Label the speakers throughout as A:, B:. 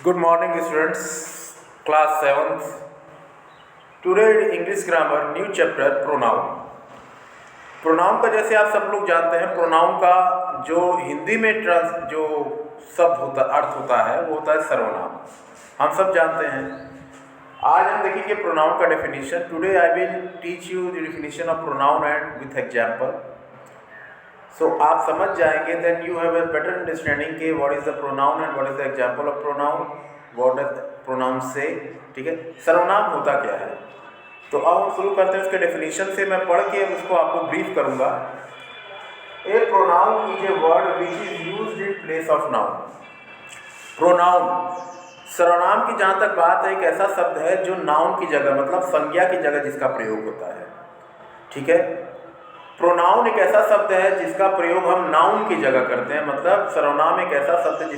A: Good morning, students. Class 7th. Today English grammar new chapter pronoun. Pronoun का जैसे आप सब लोग जानते हैं, प्रोनाउन का जो हिंदी में जो शब्द होता अर्थ होता है वो होता है सर्वनाम। हम सब जानते हैं। आज हम देखेंगे प्रोनाउन का definition. Today I will teach you the definition of pronoun and with example. So आप समझ जाएंगे, then you have a better understanding के what is the pronoun and what is the example of pronoun, what does pronoun say. ठीक है, सर्वनाम होता क्या है। तो अब हम शुरू करते हैं उसके डेफिनेशन से। मैं पढ़ के उसको आपको ब्रीफ करूंगा। A pronoun is a word which is used in place of noun. Pronoun सर्वनाम की जहाँ तक बात है, एक ऐसा शब्द है जो नाउन की जगह मतलब संज्ञा की जगह जिसका प्रयोग होता है। ठीक है, प्रोनाउन एक ऐसा शब्द है जिसका प्रयोग हम नाउन की जगह करते हैं। मतलब सर्वनाम एक ऐसा शब्द है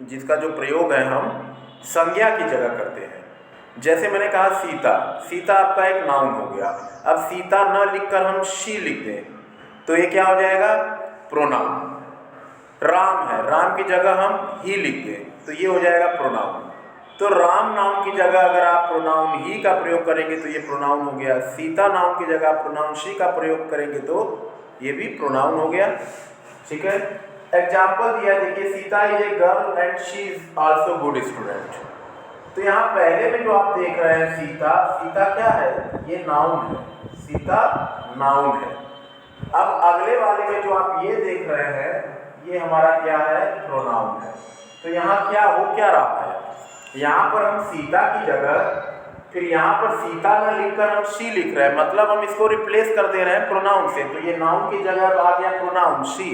A: जिसका जो प्रयोग है हम संज्ञा की जगह करते हैं। जैसे मैंने कहा सीता, सीता आपका एक नाउन हो गया। अब सीता न लिखकर हम शी लिख दें तो ये क्या हो जाएगा, प्रोनाउन। राम है, राम की जगह हम ही लिख दें तो ये हो जाएगा प्रोनाउन। तो राम नाउन की जगह अगर आप प्रोनाउन ही का प्रयोग करेंगे तो ये प्रोनाउन हो गया। सीता नाउन की जगह आप प्रोनाउन शी का प्रयोग करेंगे तो ये भी प्रोनाउन हो गया। ठीक है, एग्जाम्पल दिया, देखिए Sita is a girl and she is also good student. तो यहाँ पहले में जो आप देख रहे हैं सीता, सीता क्या है, ये नाउन है, सीता नाउन है। अब अगले वाले में जो आप ये देख रहे हैं ये हमारा क्या है, प्रोनाउन है। तो यहाँ क्या हो क्या रहा है, यहाँ पर हम सीता की जगह फिर यहाँ पर सीता न लिखकर हम शी लिख रहे हैं, मतलब हम इसको रिप्लेस कर दे रहे हैं प्रोनाउन से। तो ये नाउन की जगह आ गया प्रोनाउन शी।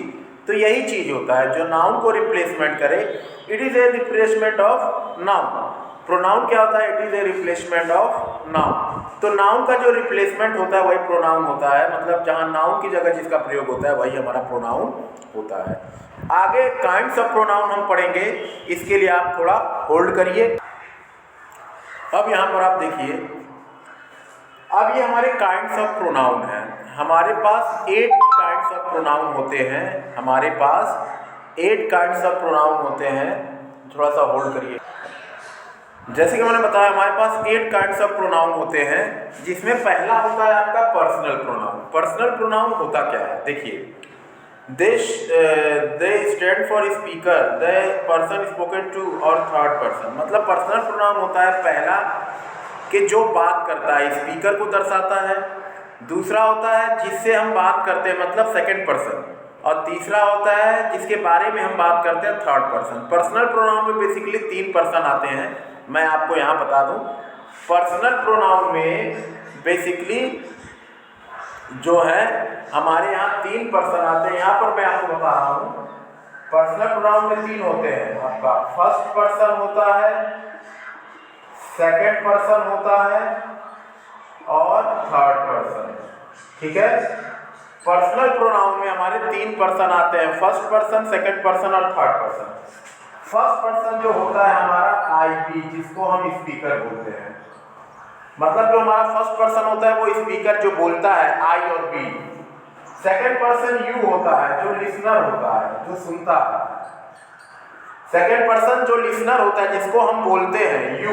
A: तो यही चीज होता है जो नाउन को रिप्लेसमेंट करे, it is a replacement of noun. Pronoun क्या होता है, it is a replacement of noun. तो नाउन का जो रिप्लेसमेंट होता है वही प्रोनाउन होता है। मतलब जहाँ नाउन की जगह जिसका प्रयोग होता है वही हमारा प्रोनाउन होता है। आगे काइंड्स ऑफ प्रोनाउन हम पढ़ेंगे, इसके लिए आप थोड़ा होल्ड करिए। अब यहाँ पर आप देखिए, अब ये हमारे काइंड्स ऑफ प्रोनाउन हैं। हमारे पास 8 काइंड्स ऑफ प्रोनाउन होते हैं। हमारे पास 8 काइंड्स ऑफ प्रोनाउन होते हैं। थोड़ा सा होल्ड करिए। जैसे कि मैंने बताया हमारे पास 8 काइंड्स ऑफ प्रोनाउन होते हैं, जिसमें पहला होता है आपका पर्सनल प्रोनाउन। पर्सनल प्रोनाउन होता क्या है, देखिए, they stand for speaker, the person spoken to और थर्ड पर्सन। मतलब पर्सनल प्रोनाउन होता है पहला कि जो बात करता है, स्पीकर को दर्शाता है। दूसरा होता है जिससे हम बात करते हैं, मतलब सेकंड पर्सन। और तीसरा होता है जिसके बारे में हम बात करते हैं, थर्ड पर्सन। पर्सनल प्रोनाउन में बेसिकली 3 पर्सन आते हैं। मैं आपको यहाँ बता दूँ, पर्सनल प्रोनाउन में बेसिकली जो है हमारे यहाँ 3 पर्सन आते हैं। यहाँ पर मैं आपको बता रहा हूँ, पर्सनल प्रोनाउन में 3 होते हैं। आपका फर्स्ट पर्सन होता है, सेकंड पर्सन होता है और थर्ड पर्सन। ठीक है, पर्सनल प्रोनाउन में हमारे 3 पर्सन आते हैं, फर्स्ट पर्सन, सेकंड पर्सन और थर्ड पर्सन। फर्स्ट पर्सन जो होता है हमारा आई बी, जिसको हम स्पीकर बोलते हैं। मतलब जो हमारा फर्स्ट पर्सन होता है वो स्पीकर जो बोलता है, आई और बी। सेकंड पर्सन यू होता है जो लिसनर होता है, जो सुनता है। सेकंड पर्सन जो लिसनर होता है जिसको हम बोलते हैं, यू।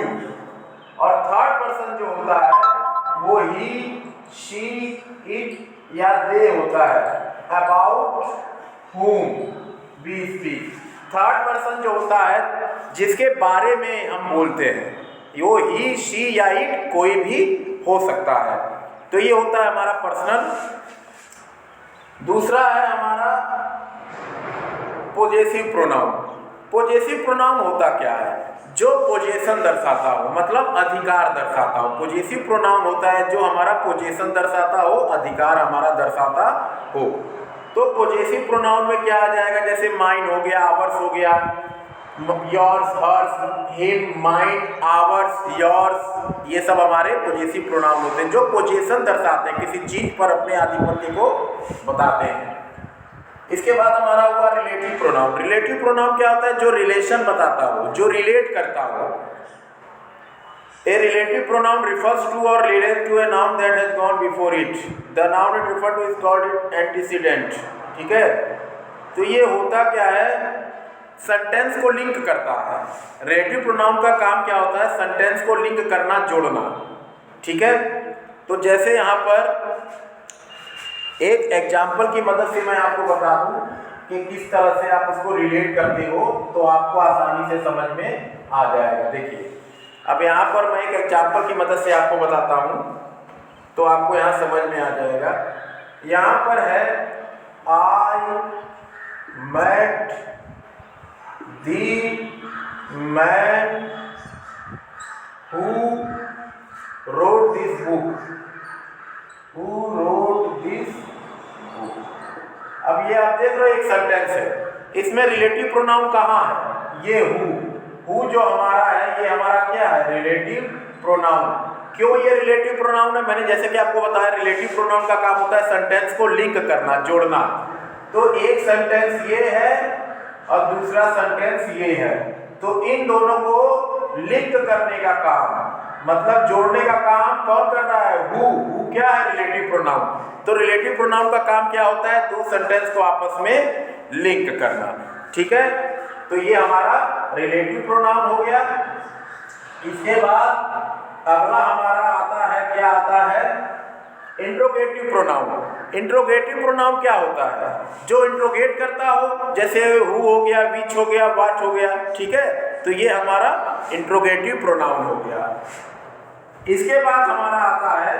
A: और थर्ड पर्सन जो होता है वो ही, शी, इट या दे होता है, about whom we speak। Third person जो होता है जिसके बारे में हम बोलते हैं, वो ही, शी या इट कोई भी हो सकता है। तो ये होता है हमारा पर्सनल। दूसरा है हमारा पोजेसिव प्रोनाउन। पोजेसिव प्रोनाउन होता क्या है, जो पोजेशन दर्शाता हो, मतलब अधिकार दर्शाता हो। पोजेसिव प्रोनाउन होता है जो हमारा पोजेशन दर्शाता हो, अधिकार हमारा दर्शाता हो। तो पोजेसिव प्रोनाउन में क्या आ जाएगा, जैसे माइन हो गया, आवर्स हो गया, yours, hers, him, mine, ours, yours, ये सब हमारे पोजेसिव प्रोनाउन होते हैं जो पोजेशन दर्शाते हैं, किसी चीज पर अपने आधिपत्य को बताते हैं। इसके बाद हमारा हुआ रिलेटिव प्रोनाउन। रिलेटिव प्रोनाउन क्या होता है, जो रिलेशन बताता हो, जो रिलेट करता हो। A relative pronoun refers to or relates to a noun that has gone before it. The noun it referred to is called antecedent. ठीक है, तो ये होता क्या है, सेंटेंस को लिंक करता है। रिलेटिव प्रोनाउन का काम क्या होता है? सेंटेंस को लिंक करना, जोड़ना। ठीक है, तो जैसे यहाँ पर एक एग्जाम्पल की मदद से मैं आपको बता दूं कि किस तरह से आप उसको रिलेट करते हो, तो आपको आसानी से समझ में आ जाएगा। देखिए, अब यहाँ पर मैं एक एग्जाम्पल की मदद से आपको बताता हूँ, तो आपको यहाँ समझ में आ जाएगा। यहाँ पर है I met the man who wrote this book, who wrote this book. अब ये आप देख रहे हो एक सेंटेंस है, इसमें रिलेटिव प्रोनाउन कहाँ है? ये हु जो हमारा है, ये हमारा क्या है? Relative pronoun. क्यों ये रिलेटिव प्रोनाउन है? मैंने जैसे कि आपको बताया, रिलेटिव प्रोनाउन का काम होता है सेंटेंस को लिंक करना, जोड़ना। तो एक सेंटेंस ये है और दूसरा सेंटेंस ये है, तो इन दोनों को लिंक करने का काम, मतलब जोड़ने का काम कौन कर रहा है? हु क्या है? Relative pronoun. तो रिलेटिव प्रोनाउन का काम क्या होता है? दो सेंटेंस को आपस में लिंक करना। ठीक है, तो ये हमारा रिलेटिव प्रोनाउन हो गया। इसके बाद अगला हमारा आता है, क्या आता है? Interrogative pronoun. इंट्रोगेटिव प्रोनाउन क्या होता है? जो इंट्रोगेट करता हो, जैसे हु हो गया, विच हो गया, व्हाट हो गया। ठीक है, तो ये हमारा इंट्रोगेटिव प्रोनाउन हो गया। इसके बाद हमारा आता है,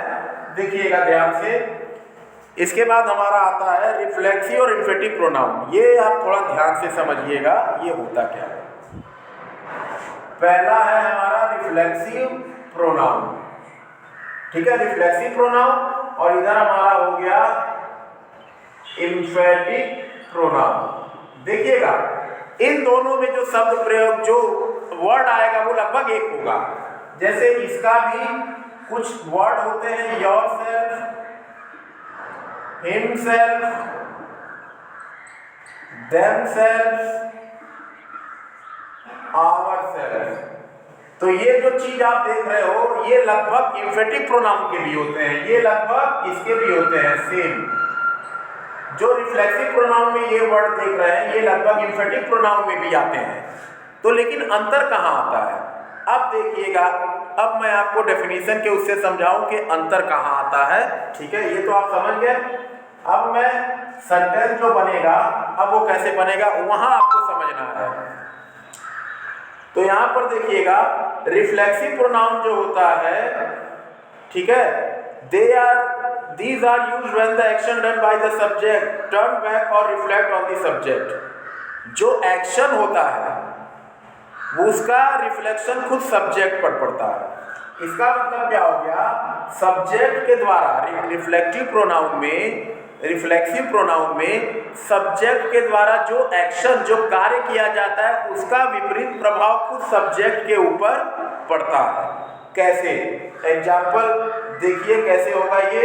A: देखिएगा ध्यान से, इसके बाद हमारा आता है रिफ्लेक्सिव और इन्फेटिव प्रोनाउन। ये आप थोड़ा ध्यान से समझिएगा, ये होता क्या है। पहला है हमारा रिफ्लेक्सिव प्रोनाउन। ठीक है, रिफ्लेक्सिव प्रोनाउन, और इधर हमारा हो गया इम्फेटिक प्रोनाउन। देखिएगा, इन दोनों में जो शब्द प्रयोग, जो वर्ड आएगा वो लगभग एक होगा। जैसे इसका भी कुछ वर्ड होते हैं, योरसेल्फ, हिमसेल्फ, देमसेल्फ, आवरसेल्फ। तो ये जो चीज आप देख रहे हो, ये लगभग इम्फेटिव प्रोनाउन के भी होते हैं, ये लगभग इसके भी होते हैं सेम। जो रिफ्लेक्सिव प्रोनाउन में ये वर्ड देख रहे हैं, ये लगभग इम्फेटिव प्रोनाउन में भी आते हैं। तो लेकिन अंतर कहाँ आता है? अब देखिएगा, अब मैं आपको डेफिनेशन के उससे समझाऊं कि अंतर कहाँ आता है। ठीक है, ये तो आप समझ गए। अब मैं सेंटेंस जो बनेगा, अब वो कैसे बनेगा वहां आपको समझना है। तो यहां पर देखिएगा, रिफ्लेक्सिव प्रोनाउन जो होता है, ठीक है, these are used when the action done by the subject turn back or reflect on the subject। जो एक्शन होता है वो उसका रिफ्लेक्शन खुद सब्जेक्ट पर पड़ता है। इसका मतलब क्या हो गया? सब्जेक्ट के द्वारा रिफ्लेक्सिव प्रोनाउन में सब्जेक्ट के द्वारा जो एक्शन, जो कार्य किया जाता है, उसका विपरीत प्रभाव खुद सब्जेक्ट के ऊपर पड़ता है। कैसे? एग्जाम्पल देखिए कैसे होगा ये।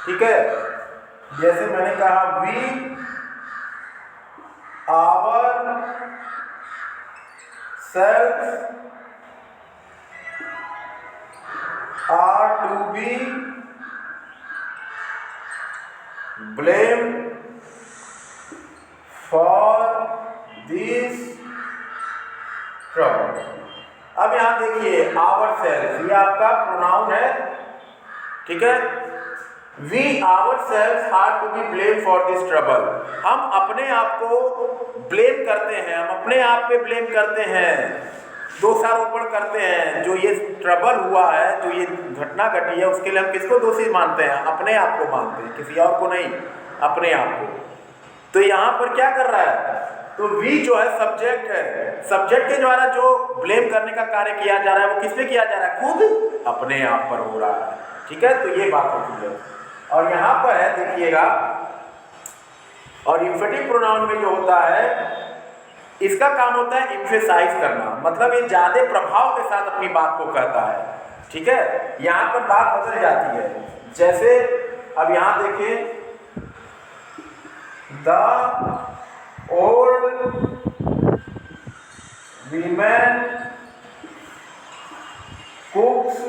A: ठीक है, जैसे मैंने कहा, we ourselves are to be blame for this trouble. अब यहां देखिए, आवर सेल्फ, ये आपका प्रोनाउन है। ठीक है, we ourselves are to be blame for this trouble. हम अपने आप को ब्लेम करते हैं, हम अपने आप पे ब्लेम करते हैं, दोषारोपण करते हैं। जो ये ट्रबल हुआ है, जो ये घटना घटी है, उसके लिए हम किसको दोषी मानते हैं? अपने आप को मानते हैं, किसी और को नहीं, अपने आप को। तो यहाँ पर क्या कर रहा है? तो वी जो है सब्जेक्ट है, सब्जेक्ट के द्वारा जो ब्लेम करने का कार्य किया जा रहा है वो किस पे किया जा रहा है? खुद अपने आप पर हो रहा है। ठीक है, तो ये बात होती है। और यहाँ पर है, देखिएगा, और इम्फेटिव प्रोनाउन में जो होता है, इसका काम होता है एम्फेसाइज करना, मतलब ये ज्यादा प्रभाव के साथ अपनी बात को कहता है। ठीक है, यहाँ पर बात बदल जाती है। जैसे अब यहाँ देखिए, the old women cooks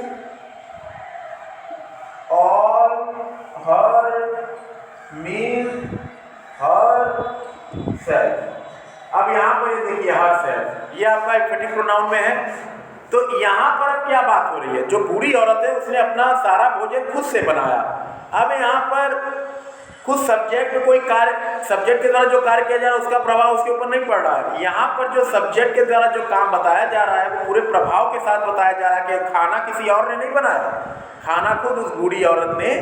A: all her meal herself. देखिए हर सेल्फ, ये आपका एम्फेटिक प्रोनाउन में है। तो यहाँ पर अब क्या बात हो रही है, जो बूढ़ी औरत है उसने अपना सारा भोजन खुद से बनाया। अब यहाँ पर खुद सब्जेक्ट कोई कार्य, सब्जेक्ट के द्वारा जो कार्य किया जा रहा है उसका प्रभाव उसके ऊपर नहीं पड़ रहा है। यहाँ पर जो सब्जेक्ट के द्वारा जो काम बताया जा रहा है वो पूरे प्रभाव के साथ बताया जा रहा है कि खाना किसी और ने नहीं बनाया, खाना खुद उस बूढ़ी औरत ने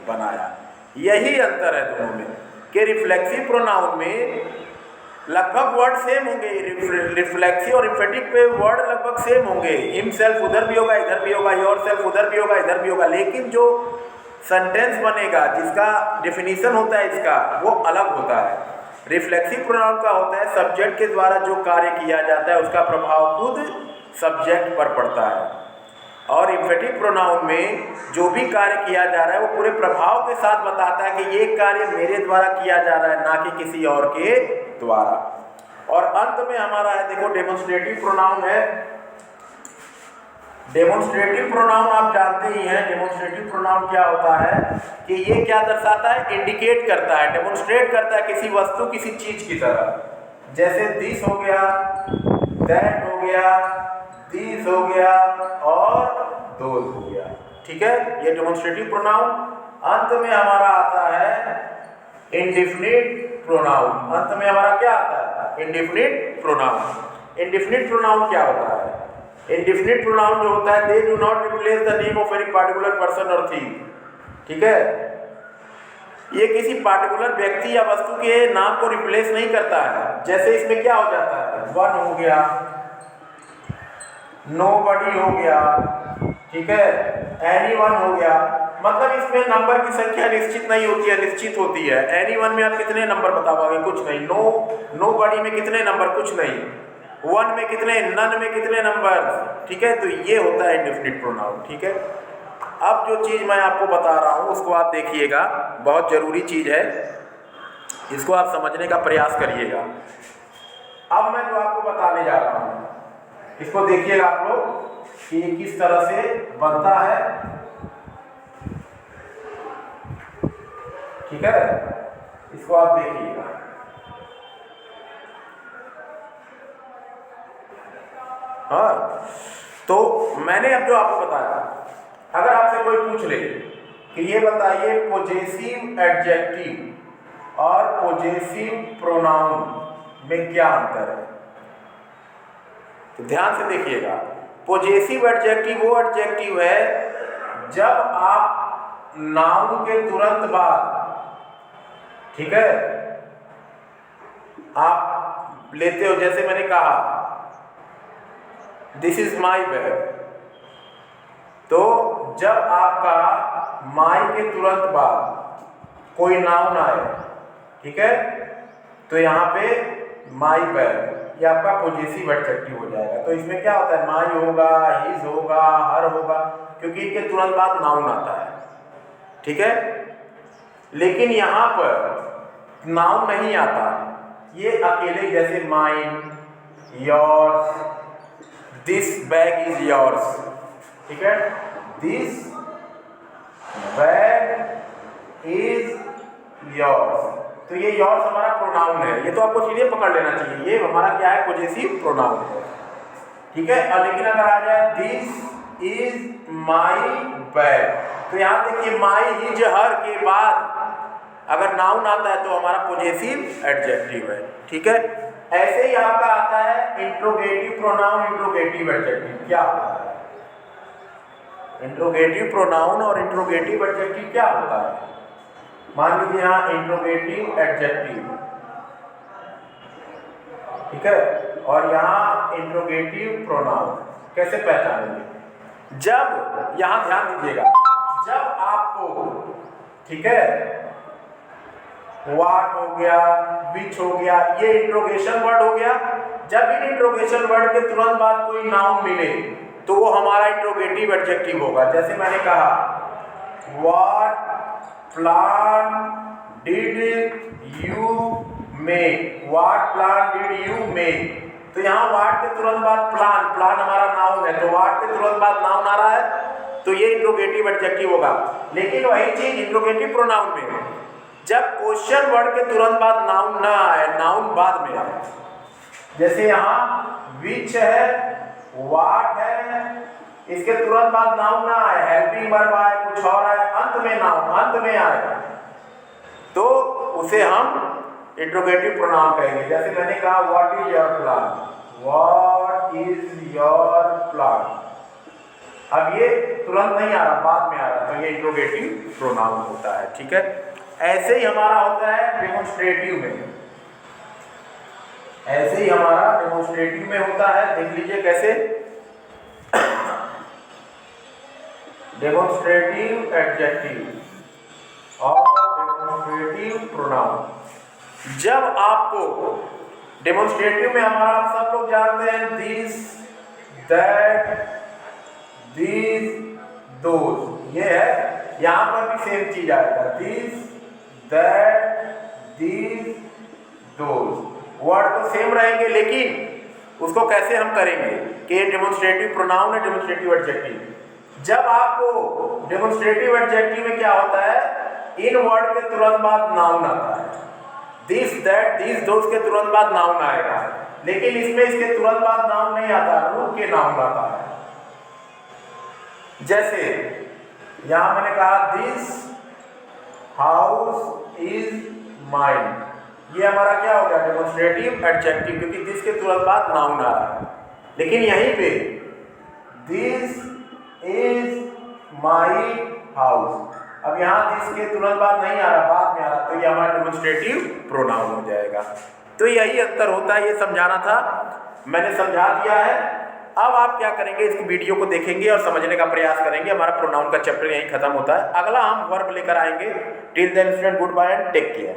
A: बनाया। यही अंतर है दोनों में कि रिफ्लेक्सिव प्रोनाउन में लगभग वर्ड सेम होंगे, रिफ्लेक्सिव और एम्फेटिक पे वर्ड लगभग सेम होंगे। हिमसेल्फ उधर भी होगा, इधर भी होगा, योरसेल्फ उधर भी होगा, इधर भी होगा, लेकिन जो सेंटेंस बनेगा, जिसका डेफिनेशन होता है इसका, वो अलग होता है। रिफ्लेक्सिव प्रोनाउन का होता है सब्जेक्ट के द्वारा जो कार्य किया जाता है उसका प्रभाव खुद सब्जेक्ट पर पड़ता है, और एम्फेटिक प्रोनाउन में जो भी कार्य किया जा रहा है वो पूरे प्रभाव के साथ बताता है कि ये कार्य मेरे द्वारा किया जा रहा है, ना कि किसी और के द्वारा। और अंत में हमारा है, देखो डेमोन्स्ट्रेटिव प्रोनाउन है। डेमोन्स्ट्रेटिव प्रोनाउन आप जानते ही हैं, डेमोन्स्ट्रेटिव प्रोनाउन क्या होता है कि ये क्या दर्शाता है, इंडिकेट करता है, डेमोन्स्ट्रेट करता है किसी वस्तु, किसी चीज की तरह। जैसे दिस हो गया, दैट हो गया, दिस हो गया और दोज हो गया, ठीक है, ये डेमोन्स्ट्रेटिव प्रोनाउन। अंत में हमारा आता है इंडेफिनिट प्रोनाउन। अंत में हमारा क्या आता है, इंडेफिनिट प्रोनाउन। इंडेफिनिट प्रोनाउन क्या होता है, इंडेफिनिट प्रोनाउन जो होता है, they do not replace the name of any particular person और थिंग, ठीक है, ये किसी पार्टिकुलर व्यक्ति या वस्तु के नाम को रिप्लेस नहीं करता है। जैसे इसमें क्या हो जाता है, वन हो गया, नोबडी हो गया, ठीक है, एनीवन हो गया, मतलब इसमें नंबर की संख्या निश्चित नहीं होती है, निश्चित होती है। एनीवन में आप कितने नंबर बता पाओगे, कुछ नहीं। नोबडी में कितने नंबर, कुछ नहीं। वन में कितने, नन में कितने नंबर, ठीक है। तो ये होता है इंडेफिनिट प्रोनाउन, ठीक है। अब जो चीज़ मैं आपको बता रहा हूँ उसको आप देखिएगा, बहुत ज़रूरी चीज़ है, इसको आप समझने का प्रयास करिएगा। अब मैं जो आपको बताने जा रहा हूँ इसको देखिएगा आप लोग कि ये किस तरह से बनता है, ठीक है, इसको आप देखिएगा। हाँ, तो मैंने अब जो आपको बताया, अगर आपसे कोई पूछ ले कि ये बताइए पोजेसिव एडजेक्टिव और पोजेसिव प्रोनाउन में क्या अंतर है, तो ध्यान से देखिएगा। पोजेसिव एडजेक्टिव वो एडजेक्टिव है जब आप नाउन के तुरंत बाद, ठीक है, आप लेते हो, जैसे मैंने कहा दिस इज माई बैग, तो जब आपका माई के तुरंत बाद कोई नाउन आए, ठीक है, तो यहाँ पे माई बैग ये आपका पोजेसिव एडजेक्टिव हो जाएगा। तो इसमें क्या होता है, माई होगा, हिज होगा, हर होगा, क्योंकि इनके तुरंत बाद नाउन आता है, ठीक है। लेकिन यहाँ पर नाउन नहीं आता, ये अकेले, जैसे mine, yours, this bag is yours, ठीक है, दिस बैग इज योर्स, तो ये योर्स हमारा प्रोनाउन है। ये तो आपको सीधे पकड़ लेना चाहिए, ये हमारा क्या है, पोजेसिव प्रोनाउन है, ठीक है। और लेकिन अगर आ जाए दिस इज माई बैग, तो यहाँ देखिए माई, हिज, हर के बाद अगर नाउन आता है तो हमारा पोजेसिव एडजेक्टिव है, ठीक है। ऐसे ही आपका आता है इंट्रोगेटिव प्रोनाउन, इंट्रोगेटिव एडजेक्टिव। क्या होता है इंट्रोगेटिव प्रोनाउन और इंट्रोगेटिव एडजेक्टिव, क्या होता है, मान लीजिए यहाँ इंट्रोगेटिव एडजेक्टिव, ठीक है, और यहाँ इंट्रोगेटिव प्रोनाउन। कैसे पहचानेंगे, जब यहाँ ध्यान दीजिएगा, जब आपको, ठीक है, व्हाट हो गया, विच हो गया, ये इंट्रोगेशन वर्ड हो गया, जब इन इंट्रोगेशन वर्ड के तुरंत बाद कोई नाउन मिले तो वो हमारा इंट्रोगेटिव एडजेक्टिव होगा। जैसे मैंने कहा what plan did you make, what plan did you make, तो यहाँ व्हाट के तुरंत बाद प्लान, प्लान हमारा नाउन है, तो व्हाट के तुरंत बाद नाउन आ रहा है, तो ये इंट्रोगेटिव एडजेक्टिव होगा। लेकिन वही चीज इंट्रोगेटिव प्रोनाउन में, जब क्वेश्चन वर्ड के तुरंत बाद नाउन ना आए, नाउन बाद में आए, जैसे यहाँ विच है, वाट है, इसके तुरंत बाद नाउन ना आए, हेल्पिंग वर्ब आए, कुछ और आए, अंत में नाउन, अंत में आए, तो उसे हम इंट्रोगेटिव प्रोनाउन कहेंगे। जैसे मैंने कहा what is your plan, what is your plan. अब ये तुरंत नहीं आ रहा, बाद में आ रहा, तो ये इंट्रोगेटिव प्रोनाउन होता है। ठीक है, ऐसे ही हमारा होता है डेमोन्स्ट्रेटिव में, ऐसे ही हमारा डेमोन्स्ट्रेटिव में होता है। देख लीजिए कैसे, डेमोन्स्ट्रेटिव एडजेक्टिव और डेमोन्स्ट्रेटिव प्रोनाउन। जब आपको डेमोन्स्ट्रेटिव में हमारा, आप सब लोग जानते हैं, दिस, दैट, दिस, दोज, ये है। यहां पर भी सेम चीज आएगा, this, that, this, those. Word तो सेम रहेंगे, लेकिन उसको कैसे हम करेंगे कि डेमोन्स्ट्रेटिव प्रोनाउन है, डेमोन्स्ट्रेटिव एडजेक्टिव। जब आपको डेमोन्स्ट्रेटिव एडजेक्टिव में क्या होता है, इन वर्ड के तुरंत बाद नाउन आता है, दिस, दैट, दिस, दोज के तुरंत बाद नाउन आएगा, लेकिन इसमें इसके तुरंत बाद नाउन नहीं आता, रुक के नाउन आता है। जैसे यहां मैंने कहा दिस हाउस इज माइन, ये हमारा क्या हो गया, डेमोन्स्ट्रेटिव एडजेक्टिव, क्योंकि दिस के तुरंत बाद नाउन आ रहा है। लेकिन यहीं पे दिस इज माई हाउस, अब यहाँ दिस के तुरंत बाद नहीं आ रहा, बाद में आ रहा, तो ये हमारा डेमोन्स्ट्रेटिव प्रोनाउन हो जाएगा। तो यही अंतर होता है, ये समझाना था, मैंने समझा दिया है। अब आप क्या करेंगे, इस वीडियो को देखेंगे और समझने का प्रयास करेंगे। हमारा प्रोनाउन का चैप्टर यहीं खत्म होता है, अगला हम वर्ब लेकर आएंगे। Till then student, goodbye and take care.